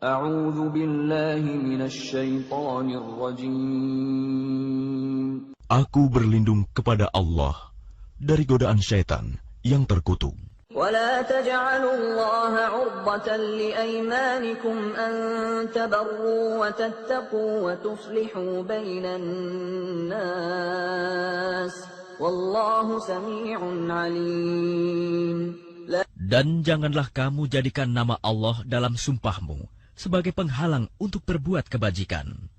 A'udzu billahi minasy syaithanir rajim. Aku berlindung kepada Allah dari godaan syaitan yang terkutuk. ولا تجعلوا الله عرضة لأيمانكم أن تبروا وتتقوا وتصلحوا بين الناس والله سميع عليم. Dan janganlah kamu jadikan nama Allah dalam sumpahmu sebagai penghalang untuk berbuat kebajikan,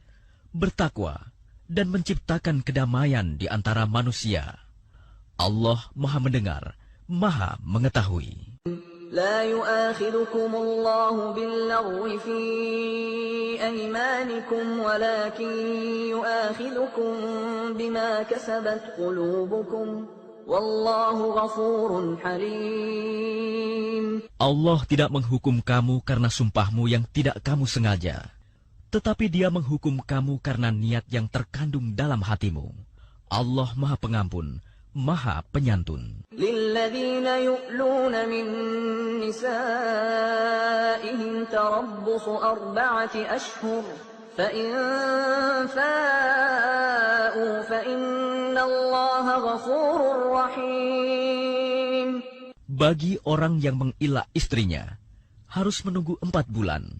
bertakwa, dan menciptakan kedamaian di antara manusia. Allah Maha Mendengar, Maha Mengetahui. لا يؤاخذكم الله باللغو في أيمانكم ولكن يؤاخذكم بما كسبت قلوبكم والله غفور حليم. Allah tidak menghukum kamu karena sumpahmu yang tidak kamu sengaja, tetapi Dia menghukum kamu karena niat yang terkandung dalam hatimu. Allah Maha Pengampun, Maha Penyantun. للذين يؤلون من نسائهم تربص 4 أشهر فإن فاءوا فإن الله غفور رحيم. Bagi orang yang mengilah istrinya, harus menunggu 4 bulan.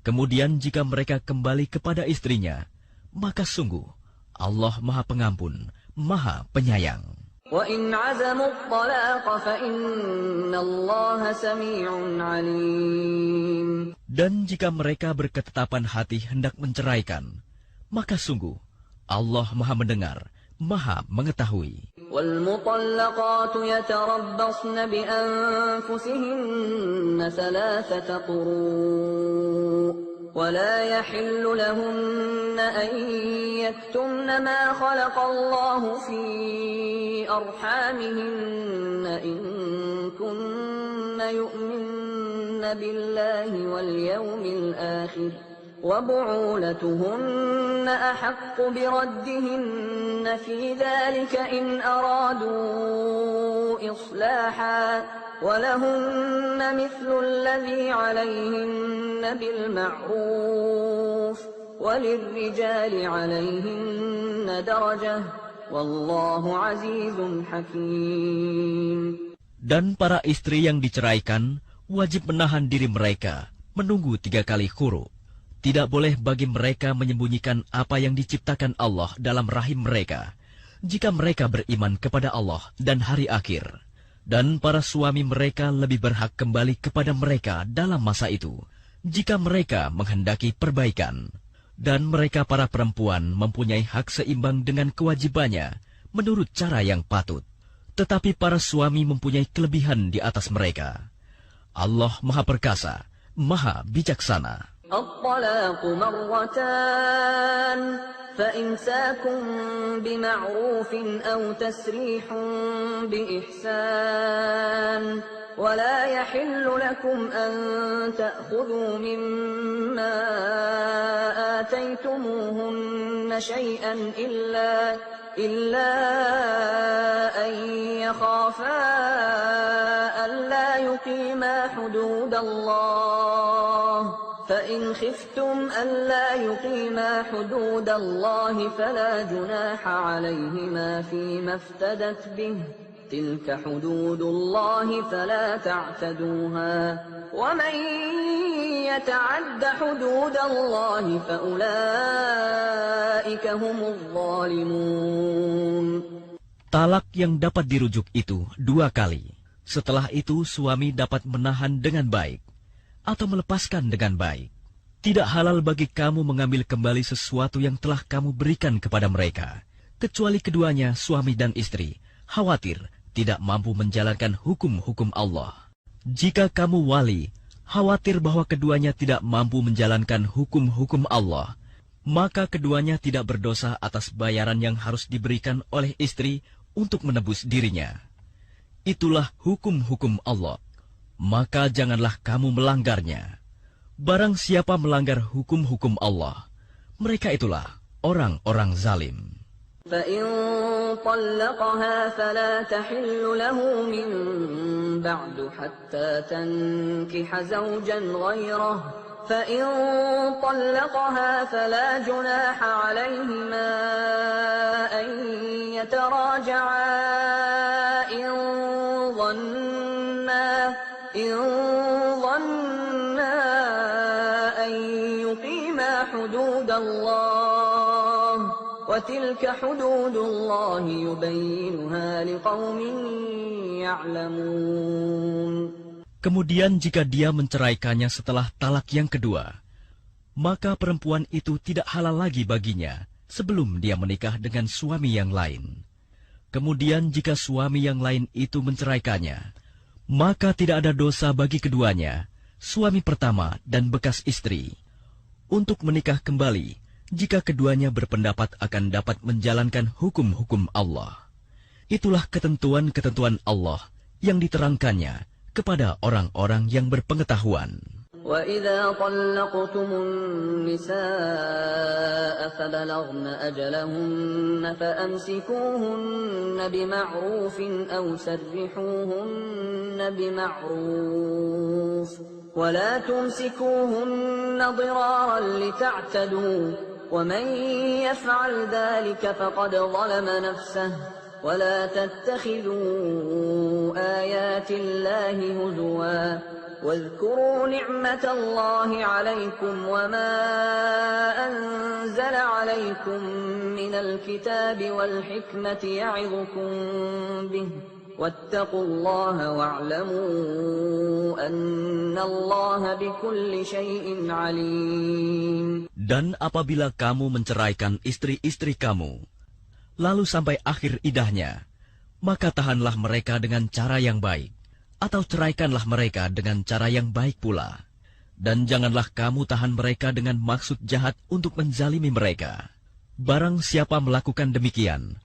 Kemudian jika mereka kembali kepada istrinya, maka sungguh Allah Maha Pengampun, Maha Penyayang. وَإِنْ عَزَمُوا الطَّلَاقَ فَإِنَّ اللَّهَ سَمِيعٌ عَلِيمٌ. Dan jika mereka berketetapan hati hendak menceraikan, maka sungguh Allah Maha Mendengar, Maha Mengetahui. وَالْمُطَلَّقَاتُ يَتَرَبَّصْنَ بِأَنفُسِهِنَّ 3 قُرُوءٍ ولا يحل لهن أن يكتمن ما خلق الله في أرحامهن إن كن يؤمن بالله واليوم الآخر وبعولتهن أحق بردهن في ذلك إن أرادوا إصلاحا ولهن مثل الذي عليهن بالمعروف وللرجال عليهن درجة والله عزيز حكيم. Dan para istri yang diceraikan wajib menahan diri mereka menunggu 3 kali khuru. Tidak boleh bagi mereka menyembunyikan apa yang diciptakan Allah dalam rahim mereka, jika mereka beriman kepada Allah dan hari akhir. Dan para suami mereka lebih berhak kembali kepada mereka dalam masa itu, jika mereka menghendaki perbaikan. Dan mereka para perempuan mempunyai hak seimbang dengan kewajibannya, menurut cara yang patut. Tetapi para suami mempunyai kelebihan di atas mereka. Allah Maha Perkasa, Maha Bijaksana. الطلاق مرتان فإمساك بمعروف أو تسريح بإحسان ولا يحل لكم أن تأخذوا مما آتيتموهن شيئا إلا أن يخافا ألا يقيما حدود الله فإن خفتم ألا يقيما حدود الله فلا جناح عليهما فيما افتدت به تلك حدود الله فلا تعتدوها ومن يتعد حدود الله فأولئك هم الظالمون. Talak yang dapat dirujuk itu 2 kali. Setelah itu suami dapat menahan dengan baik atau melepaskan dengan baik. Tidak halal bagi kamu mengambil kembali sesuatu yang telah kamu berikan kepada mereka, kecuali keduanya, suami dan istri, khawatir tidak mampu menjalankan hukum-hukum Allah. Jika kamu wali, khawatir bahwa keduanya tidak mampu menjalankan hukum-hukum Allah, maka keduanya tidak berdosa atas bayaran yang harus diberikan oleh istri untuk menebus dirinya. Itulah hukum-hukum Allah. Maka janganlah kamu melanggarnya. Barang siapa melanggar hukum-hukum Allah, mereka itulah orang-orang zalim. فإن طلقها فلا تحل له من بعد حتى تنكح زوجا غيره فإن طلقها فلا جناح عليهما أن يتراجعا إن ظنا أن يقيما حدود الله وتلك حدود الله يبينها لقوم يعلمون. Kemudian jika dia menceraikannya setelah talak yang kedua, maka perempuan itu tidak halal lagi baginya sebelum dia menikah dengan suami yang lain. Kemudian jika suami yang lain itu menceraikannya, maka tidak ada dosa bagi keduanya, suami pertama dan bekas istri, untuk menikah kembali jika keduanya berpendapat akan dapat menjalankan hukum-hukum Allah. Itulah ketentuan-ketentuan Allah yang diterangkannya kepada orang-orang yang berpengetahuan. وَإِذَا طَلَّقْتُمُ النِّسَاءَ فَبَلَغْنَ أَجَلَهُنَّ فَأَمْسِكُوهُنَّ بِمَعْرُوفٍ أَوْ سَرِّحُوهُنَّ بِمَعْرُوفٍ وَلَا تُمْسِكُوهُنَّ ضِرَارًا لِتَعْتَدُوا وَمَنْ يَفْعَلْ ذَلِكَ فَقَدْ ظَلَمَ نَفْسَهُ وَلَا تَتَّخِذُوا آيَاتِ اللَّهِ هُزُوًا واذكروا نعمة الله عليكم وما أنزل عليكم من الكتاب والحكمة يعظكم به واتقوا الله واعلموا أن الله بكل شيء عليم. Dan apabila kamu menceraikan istri-istri kamu, lalu sampai akhir idahnya, maka tahanlah mereka dengan cara yang baik, atau ceraikanlah mereka dengan cara yang baik pula. Dan janganlah kamu tahan mereka dengan maksud jahat untuk menzalimi mereka. Barang siapa melakukan demikian,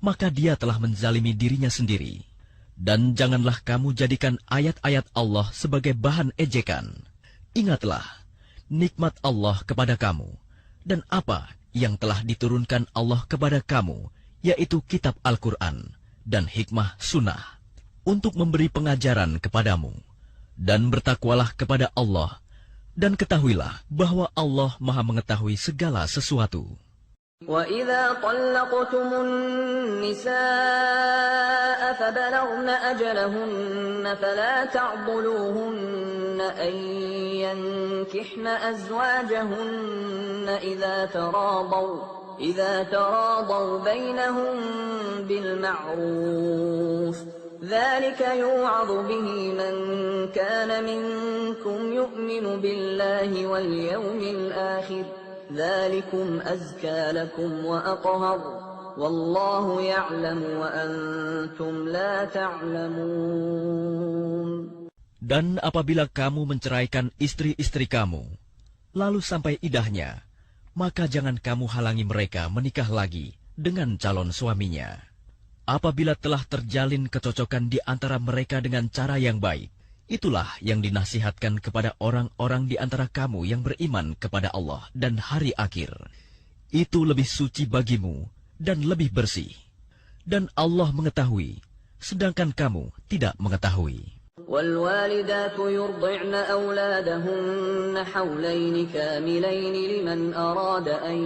maka dia telah menzalimi dirinya sendiri. Dan janganlah kamu jadikan ayat-ayat Allah sebagai bahan ejekan. Ingatlah nikmat Allah kepada kamu, dan apa yang telah diturunkan Allah kepada kamu, yaitu kitab Al-Quran dan hikmah sunnah, untuk memberi pengajaran kepadamu. Dan bertakwalah kepada Allah, dan ketahuilah bahwa Allah Maha mengetahui segala sesuatu. وَإِذَا طَلَّقْتُمُ النِّسَاءَ فَبَلَغْنَ أَجَلَهُنَّ فَلَا تَعْضُلُوهُنَّ أَن يَنكِحْنَ أَزْوَاجَهُنَّ إِذَا تَرَاضَوْا بَيْنَهُم بِالْمَعْرُوفِ ذَلِكَ يُوعَظُ بِهِ مَن كَانَ مِنكُمْ يُؤْمِنُ بِاللَّهِ وَالْيَوْمِ الْآخِرِ ذَلِكُمْ أَزْكَى لَكُمْ وَأَطْهَرُ وَاللَّهُ يَعْلَمُ وَأَنْتُمْ لَا تَعْلَمُونَ. Dan apabila kamu menceraikan istri-istri kamu, lalu sampai idahnya, maka jangan kamu halangi mereka menikah lagi dengan calon suaminya. Apabila telah terjalin kecocokan di antara mereka dengan cara yang baik, itulah yang dinasihatkan kepada orang-orang di antara kamu yang beriman kepada Allah dan hari akhir. Itu lebih suci bagimu dan lebih bersih. Dan Allah mengetahui, sedangkan kamu tidak mengetahui. وَالْوَالِدَاتُ يُرْضِعْنَ أَوْلَادَهُنَّ حَوْلَيْنِ كَامِلَيْنِ لِمَنْ أَرَادَ أَنْ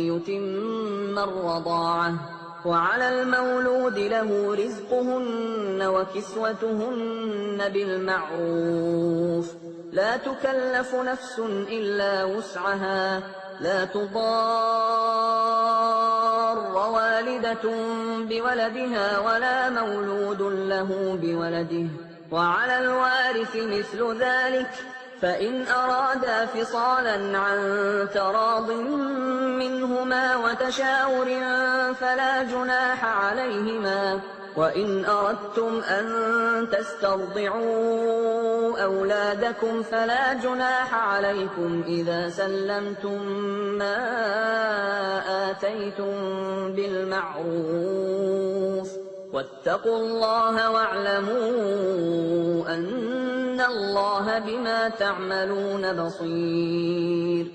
يُتِمَّ الرَّضَاعَةَ وَعَلَى الْمَوْلُودِ لَهُ رِزْقُهُنَّ وَكِسْوَتُهُنَّ بِالْمَعْرُوفِ لَا تُكَلَّفُ نَفْسٌ إِلَّا وُسْعَهَا لَا تُضَارَّ وَالِدَةٌ بِوَلَدِهَا وَلَا مَوْلُودٌ لَهُ بِوَلَدِهِ وَعَلَى الْوَارِثِ مِثْلُ ذَلِكَ فَإِنْ أَرَادَا فِصَالًا عَنْ تَرَاضٍ مِّنْهُمَا وَتَشَاوُرٍ فَلَا جُنَاحَ عَلَيْهِمَا وَإِنْ أَرَدتُّمْ أَنْ تَسْتَرْضِعُوا أَوْلَادَكُمْ فَلَا جُنَاحَ عَلَيْكُمْ إِذَا سَلَّمْتُمْ مَا آتَيْتُمْ بِالْمَعْرُوفِ وَاتَّقُوا اللَّهَ وَاعْلَمُوا أَنَّ اللَّهَ بِمَا تَعْمَلُونَ بَصِيرٌ.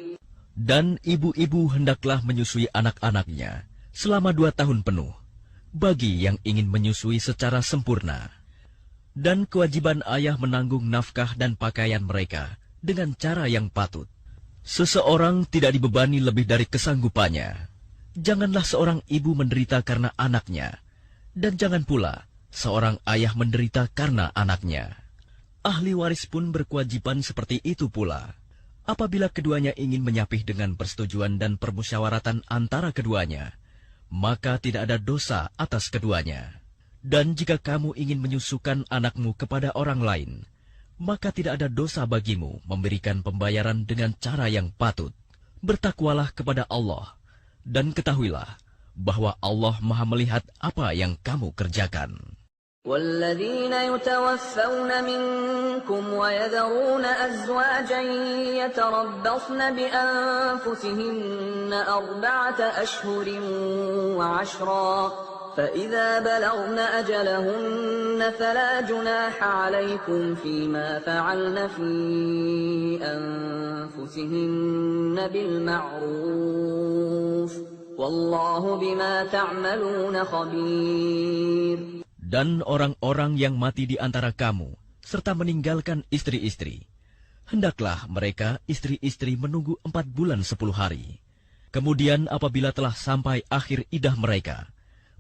Dan ibu-ibu hendaklah menyusui anak-anaknya selama 2 tahun penuh, bagi yang ingin menyusui secara sempurna. Dan kewajiban ayah menanggung nafkah dan pakaian mereka dengan cara yang patut. Seseorang tidak dibebani lebih dari kesanggupannya. Janganlah seorang ibu menderita karena anaknya, dan jangan pula seorang ayah menderita karena anaknya. Ahli waris pun berkewajiban seperti itu pula. Apabila keduanya ingin menyapih dengan persetujuan dan permusyawaratan antara keduanya, maka tidak ada dosa atas keduanya. Dan jika kamu ingin menyusukan anakmu kepada orang lain, maka tidak ada dosa bagimu memberikan pembayaran dengan cara yang patut. Bertakwalah kepada Allah, dan ketahuilah bahwa Allah Maha melihat apa yang kamu kerjakan. والذين يتوفون منكم ويذرون أزواجا يتربصن بأنفسهن 4 أشهر وعشرا فإذا بلغن أجلهن فلا جناح عليكم فيما فعلن في أنفسهن بالمعروف والله بما تعملون خبير. Dan orang-orang yang mati di antara kamu, serta meninggalkan istri-istri, hendaklah mereka istri-istri menunggu 4 bulan 10 hari. Kemudian apabila telah sampai akhir iddah mereka,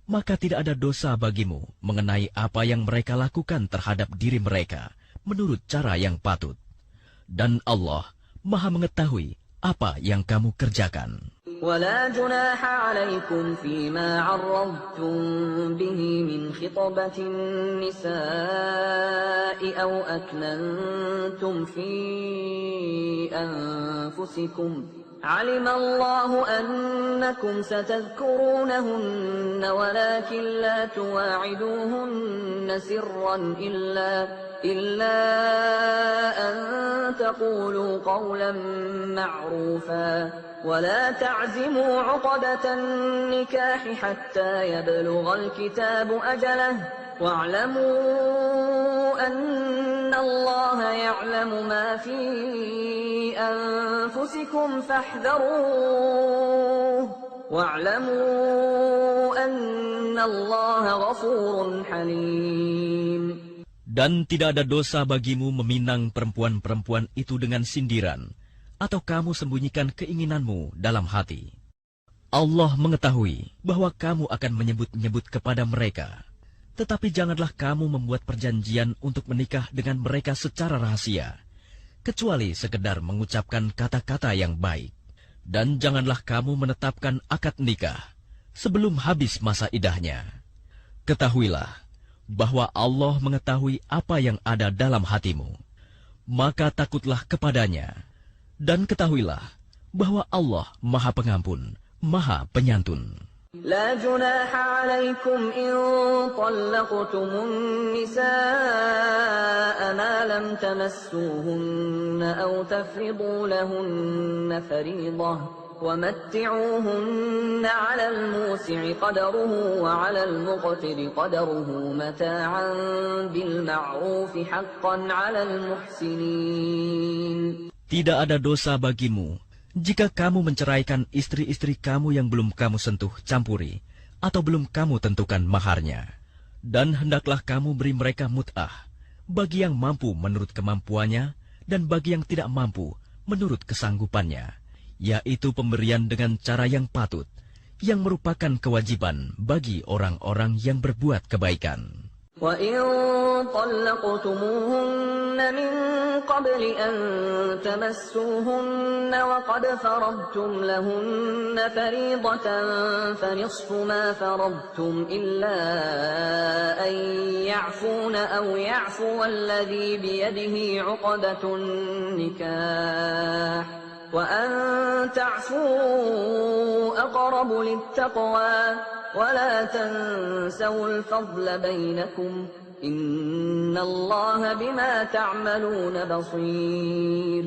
maka tidak ada dosa bagimu mengenai apa yang mereka lakukan terhadap diri mereka menurut cara yang patut. Dan Allah Maha mengetahui apa yang kamu kerjakan. ولا جناح عليكم فيما عرضتم به من خطبة النساء أو أكننتم في أنفسكم علم الله أنكم ستذكرونهن ولكن لا تواعدوهن سرا إلا أن تقولوا قولا معروفا ولا تعزموا عقدة النكاح حتى يبلغ الكتاب أجله واعلموا أن الله يعلم ما في أنفسكم فاحذروه واعلموا أن الله غفور حليم. Dan tidak ada dosa bagimu meminang perempuan-perempuan itu dengan sindiran, atau kamu sembunyikan keinginanmu dalam hati. Allah mengetahui bahwa kamu akan menyebut-nyebut kepada mereka. Tetapi janganlah kamu membuat perjanjian untuk menikah dengan mereka secara rahasia, kecuali sekedar mengucapkan kata-kata yang baik. Dan janganlah kamu menetapkan akad nikah sebelum habis masa iddahnya. Ketahuilah bahwa Allah mengetahui apa yang ada dalam hatimu. Maka takutlah kepadanya. Dan ketahuilah bahwa Allah Maha Pengampun, Maha Penyantun. لا جناح عليكم إن طلقتم النساء ما لم تمسوهن أو تفرضوا لهن فريضة ومتعوهن على الموسع قدره وعلى المقتر قدره متاعا بالمعروف حقا على المحسنين. Tidak ada dosa bagimu jika kamu menceraikan istri-istri kamu yang belum kamu sentuh campuri atau belum kamu tentukan maharnya. Dan hendaklah kamu beri mereka mut'ah, bagi yang mampu menurut kemampuannya dan bagi yang tidak mampu menurut kesanggupannya, yaitu pemberian dengan cara yang patut, yang merupakan kewajiban bagi orang-orang yang berbuat kebaikan. وَإِن طَلَّقْتُمُوهُنَّ مِن قَبْلِ أَن تَمَسُّوهُنَّ وَقَدْ فَرَضْتُمْ لَهُنَّ فَرِيضَةً فَنِصْفُ مَا فَرَضْتُمْ إِلَّا أَن يَعْفُونَ أَوْ يَعْفُوَ الَّذِي بِيَدِهِ عُقْدَةُ النِّكَاحِ وَأَن تَعْفُوا أَقْرَبُ لِلتَّقْوَى ولا تنسوا الفضل بينكم إن الله بما تعملون بصير.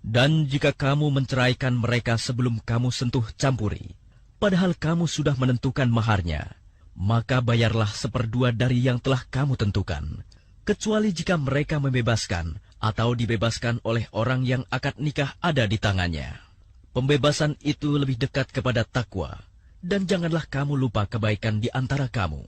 Dan jika kamu menceraikan mereka sebelum kamu sentuh campuri, padahal kamu sudah menentukan maharnya, maka bayarlah 1/2 dari yang telah kamu tentukan, kecuali jika mereka membebaskan atau dibebaskan oleh orang yang akad nikah ada di tangannya. Pembebasan itu lebih dekat kepada takwa. Dan janganlah kamu lupa kebaikan di antara kamu.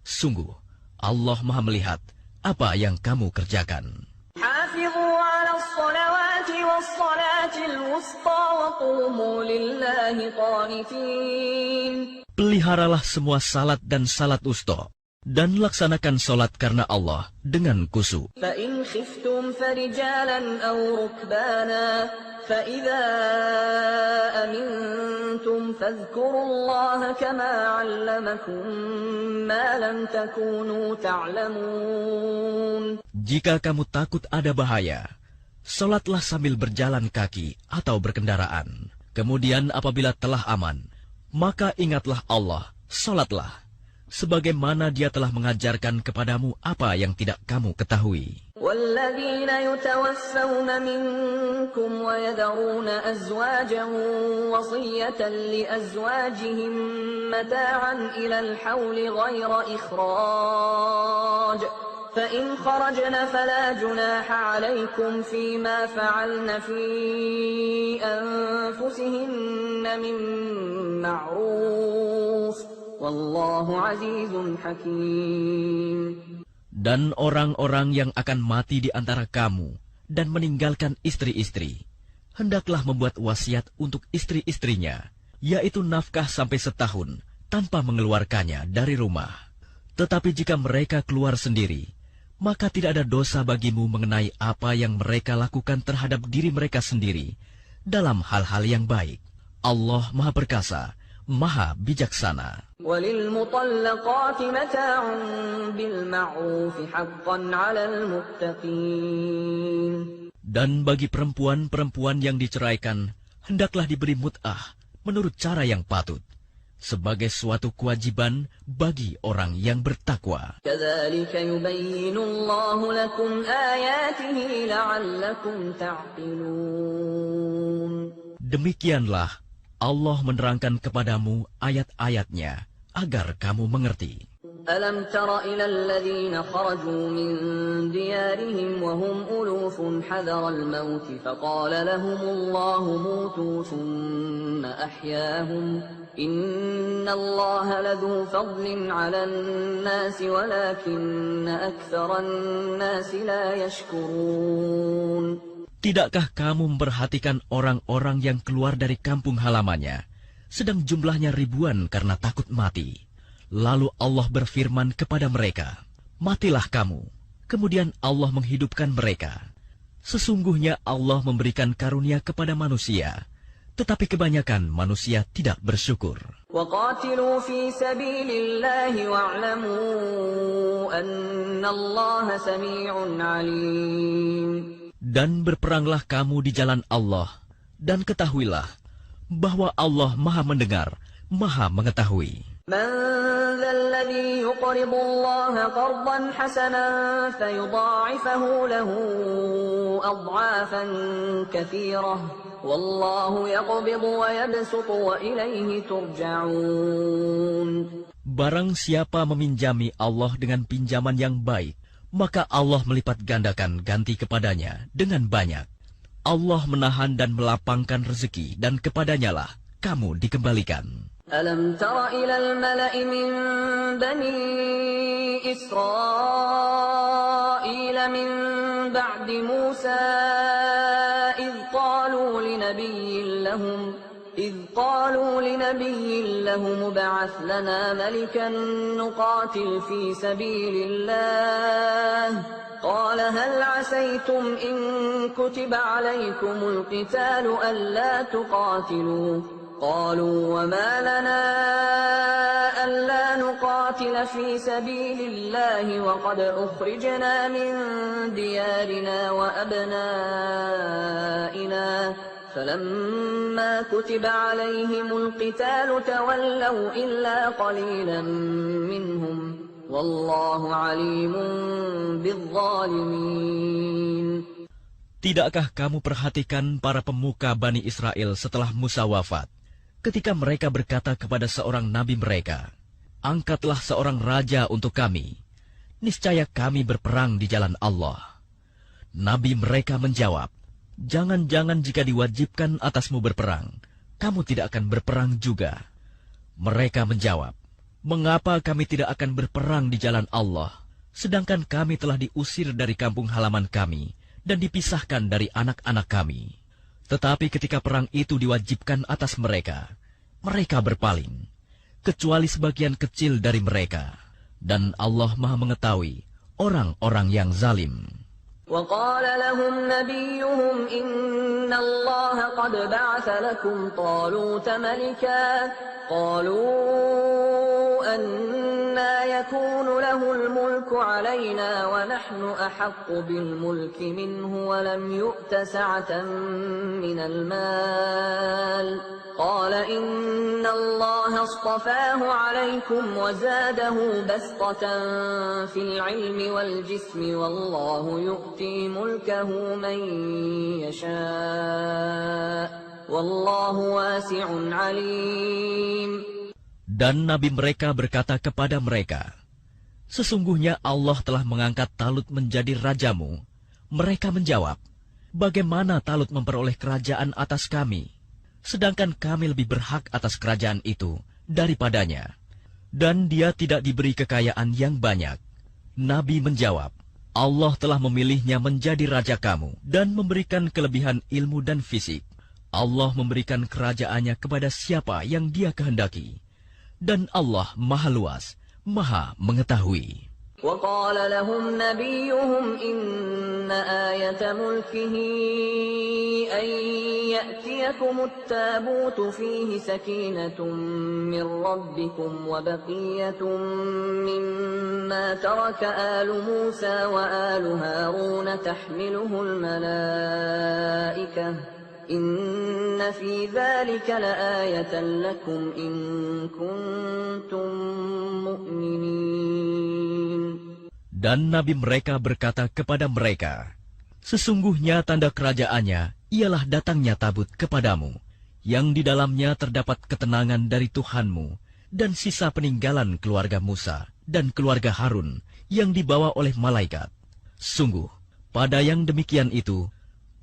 Sungguh, Allah Maha melihat apa yang kamu kerjakan. حافظوا على الصلوات والصلاة الوسطى وقوموا لله قانتين. Peliharalah semua salat dan salat usta, dan laksanakan salat karena Allah dengan khusyuk. فإن خفتم فرجالا أو ركبانا فإذا أمنتم فاذكروا الله كما علمكم ما لم تكونوا تعلمون. Jika kamu takut ada bahaya, salatlah sambil berjalan kaki atau berkendaraan. Kemudian apabila telah aman, maka ingatlah Allah, salatlah, sebagaimana Dia telah mengajarkan kepadamu apa yang tidak kamu ketahui. والذين يتوفون منكم ويذرون أزواجا وصية لأزواجهم متاعا إلى الحول غير إخراج فإن خرجن فلا جناح عليكم فيما فعلن في أنفسهن من معروف والله عزيز حكيم. Dan orang-orang yang akan mati di antara kamu dan meninggalkan istri-istri, hendaklah membuat wasiat untuk istri-istrinya, yaitu nafkah sampai setahun tanpa mengeluarkannya dari rumah. Tetapi jika mereka keluar sendiri, maka tidak ada dosa bagimu mengenai apa yang mereka lakukan terhadap diri mereka sendiri dalam hal-hal yang baik. Allah Maha Perkasa, Maha Bijaksana. وَلِلْمُطَلَّقَاتِ مَتَاعٌ بِالْمَعْرُوفِ حَقًّا عَلَى الْمُتَّقِينَ. Dan bagi perempuan-perempuan yang diceraikan, hendaklah diberi mut'ah menurut cara yang patut, sebagai suatu kewajiban bagi orang yang bertakwa. كَذَلِكَ يُبَيِّنُ اللَّهُ لَكُمْ آيَاتِهِ لَعَلَّكُمْ تَعْقِلُونَ. Demikianlah Allah menerangkan kepadamu ayat-ayatnya agar kamu mengerti. أَلَمْ تَرَ إِلَى الَّذِينَ خَرَجُوا مِنْ دِيَارِهِمْ وَهُمْ أُلُوفٌ حَذَرَ الْمَوْتِ فَقَالَ لَهُمُ اللَّهُ مُوتُوا ثُمَّ أَحْيَاهُمْ إِنَّ اللَّهَ لَذُو فَضْلٍ عَلَى النَّاسِ وَلَكِنَّ أَكْثَرَ النَّاسِ لَا يَشْكُرُونَ. Tidakkah kamu memperhatikan orang-orang yang keluar dari kampung halamannya, sedang jumlahnya ribuan karena takut mati? Lalu Allah berfirman kepada mereka, matilah kamu. Kemudian Allah menghidupkan mereka. Sesungguhnya Allah memberikan karunia kepada manusia, tetapi kebanyakan manusia tidak bersyukur. وَقَاتِلُوا فِي سَبِيلِ اللَّهِ وَاعْلَمُوا أَنَّ اللَّهَ سَمِيعٌ عَلِيمٌ. Dan berperanglah kamu di jalan Allah, dan ketahuilah bahwa Allah Maha Mendengar, Maha Mengetahui. مَنْ ذَا الَّذِي يُقْرِضُ اللَّهَ قَرْضًا حَسَنًا فَيُضَاعِفَهُ لَهُ أَضْعَافًا كَثِيرَةً وَاللَّهُ يَقْبِضُ وَيَبْسُطُ وَإِلَيْهِ تُرْجَعُونَ. Barang siapa meminjami Allah dengan pinjaman yang baik, maka Allah melipat gandakan ganti kepadanya dengan banyak. Allah menahan dan melapangkan rezeki, dan kepadanyalah kamu dikembalikan. أَلَمْ تَرَ إِلَى الْمَلَإِ مِنْ بَنِي إِسْرَائِيلَ مِنْ بَعْدِ مُوسَى إِذْ قَالُوا لِنَبِيٍّ لَهُمُ ابْعَثْ لَنَا مَلِكًا نُقَاتِلْ فِي سَبِيلِ اللَّهِ قَالَ هَلْ عَسَيْتُمْ إِن كُتِبَ عَلَيْكُمُ الْقِتَالُ أَلَّا تُقَاتِلُوا قَالُوا وَمَا لَنَا أَلَّا نُقَاتِلَ فِي سَبِيلِ اللَّهِ وَقَدْ أُخْرِجْنَا مِنْ دِيَارِنَا وَأَبْنَائِنَا فَلَمَّا كُتِبَ عَلَيْهِمُ الْقِتَالُ تَوَلَّوْا إِلَّا قَلِيلًا مِّنْهُمْ وَاللَّهُ عَلِيمٌ بِالظَّالِمِينَ. Tidakkah kamu perhatikan para pemuka Bani Israel setelah Musa wafat, ketika mereka berkata kepada seorang nabi mereka, "Angkatlah seorang raja untuk kami, niscaya kami berperang di jalan Allah." Nabi mereka menjawab, "Jangan-jangan jika diwajibkan atasmu berperang, kamu tidak akan berperang juga." Mereka menjawab, "Mengapa kami tidak akan berperang di jalan Allah, sedangkan kami telah diusir dari kampung halaman kami dan dipisahkan dari anak-anak kami. Tetapi ketika perang itu diwajibkan atas mereka, mereka berpaling, kecuali sebagian kecil dari mereka. Dan Allah Maha mengetahui orang-orang yang zalim. وقال لهم نبيهم إن الله قد بعث لكم طالوت ملكا قالوا أنى يكون له الملك علينا ونحن أحق بالملك منه ولم يؤت سعة من المال قال إن الله اصطفاه عليكم وزاده بسطة في العلم والجسم والله يؤتي ملكه من يشاء والله واسع عليم. Dan nabi mereka berkata kepada mereka, sesungguhnya Allah telah mengangkat Talut menjadi rajamu. Mereka menjawab, bagaimana Talut memperoleh kerajaan atas kami, sedangkan kami lebih berhak atas kerajaan itu daripadanya, dan dia tidak diberi kekayaan yang banyak. Nabi menjawab, Allah telah memilihnya menjadi raja kamu dan memberikan kelebihan ilmu dan fisik. Allah memberikan kerajaannya kepada siapa yang dia kehendaki, dan Allah Maha Luas, Maha Mengetahui. وقال لهم نبيهم إن آية ملكه أن يأتيكم التابوت فيه سكينة من ربكم وبقية مما ترك آل موسى وآل هارون تحمله الملائكة إن في ذلك لآية لكم إن كنتم مؤمنين. Dan nabi mereka berkata kepada mereka, sesungguhnya tanda kerajaannya ialah datangnya tabut kepadamu, yang di dalamnya terdapat ketenangan dari Tuhanmu, dan sisa peninggalan keluarga Musa dan keluarga Harun yang dibawa oleh malaikat. Sungguh, pada yang demikian itu,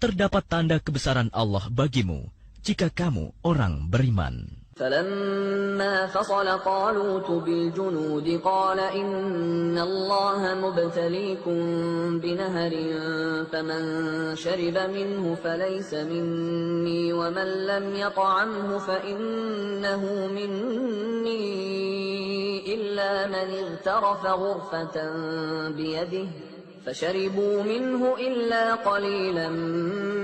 terdapat tanda kebesaran Allah bagimu, jika kamu orang beriman. فلما فصل طالوت بالجنود قال إن الله مبتليكم بنهر فمن شرب منه فليس مني ومن لم يطعمه فإنه مني إلا من اغترف غرفة بيده فشربوا منه إلا قليلا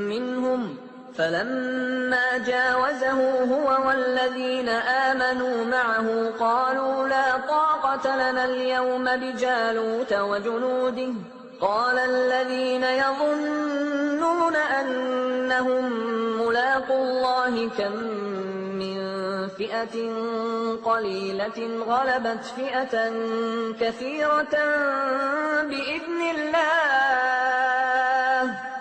منهم فلما جاوزه هو والذين آمنوا معه قالوا لا طاقة لنا اليوم بجالوت وجنوده قال الذين يظنون أنهم ملاقو الله كم من فئة قليلة غلبت فئة كثيرة بإذن الله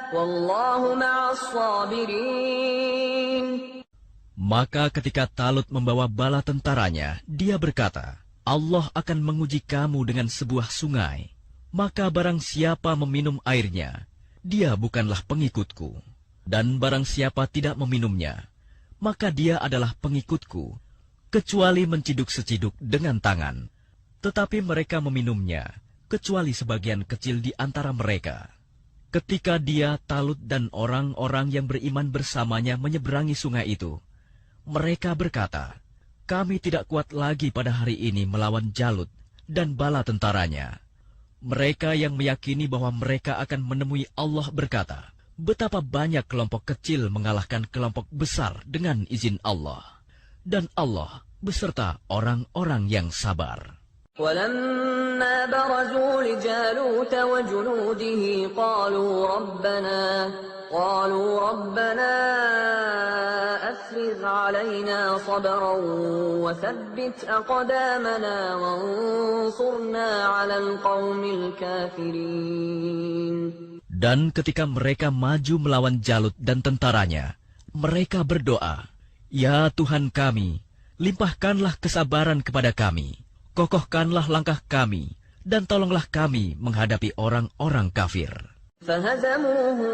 Wallahu ma'as sabirin. Maka ketika Talut membawa bala tentaranya, dia berkata, Allah akan menguji kamu dengan sebuah sungai. Maka barang siapa meminum airnya, dia bukanlah pengikutku. Dan barang siapa tidak meminumnya, maka dia adalah pengikutku, kecuali menciduk seciduk dengan tangan. Tetapi mereka meminumnya, kecuali sebagian kecil di antara mereka. Ketika dia, Talut, dan orang-orang yang beriman bersamanya menyeberangi sungai itu, mereka berkata, kami tidak kuat lagi pada hari ini melawan Jalut dan bala tentaranya. Mereka yang meyakini bahwa mereka akan menemui Allah berkata, betapa banyak kelompok kecil mengalahkan kelompok besar dengan izin Allah. Dan Allah beserta orang-orang yang sabar. ولما برزوا لجالوت وجنوده قالوا ربنا أفرغ علينا صبرا وثبت أقدامنا وانصرنا على القوم الكافرين. Dan ketika mereka maju melawan Jalut dan tentaranya, mereka berdoa, Ya Tuhan kami, limpahkanlah kesabaran kepada kami. Kokohkanlah langkah kami, dan tolonglah kami menghadapi orang-orang kafir. فهزموهم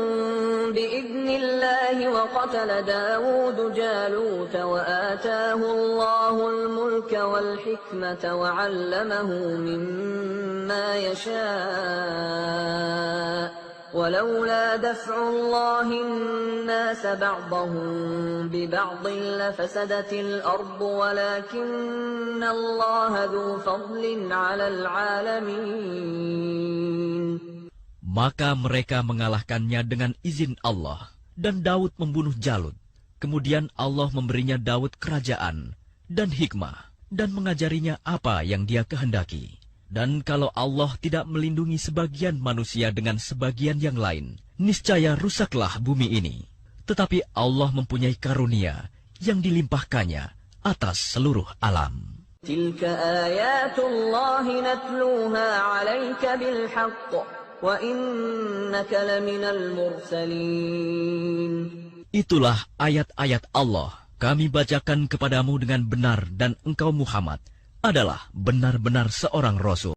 بإذن الله وقتل داود جالوت وآتاه الله الملك والحكمة وعلمه مما يشاء ولولا دفع الله الناس بعضهم ببعض لفسدت الأرض ولكن الله ذو فضل على العالمين. Maka mereka mengalahkannya dengan izin Allah, dan Daud membunuh Jalut. Kemudian Allah memberinya Daud kerajaan dan hikmah, dan mengajarinya apa yang dia kehendaki. Dan kalau Allah tidak melindungi sebagian manusia dengan sebagian yang lain, niscaya rusaklah bumi ini. Tetapi Allah mempunyai karunia yang dilimpahkannya atas seluruh alam. Tilka ayatullahi natluha 'alaika bilhaqq wa innaka laminal mursalin. Itulah ayat-ayat Allah. Kami bacakan kepadamu dengan benar dan engkau Muhammad adalah benar-benar seorang Rasul.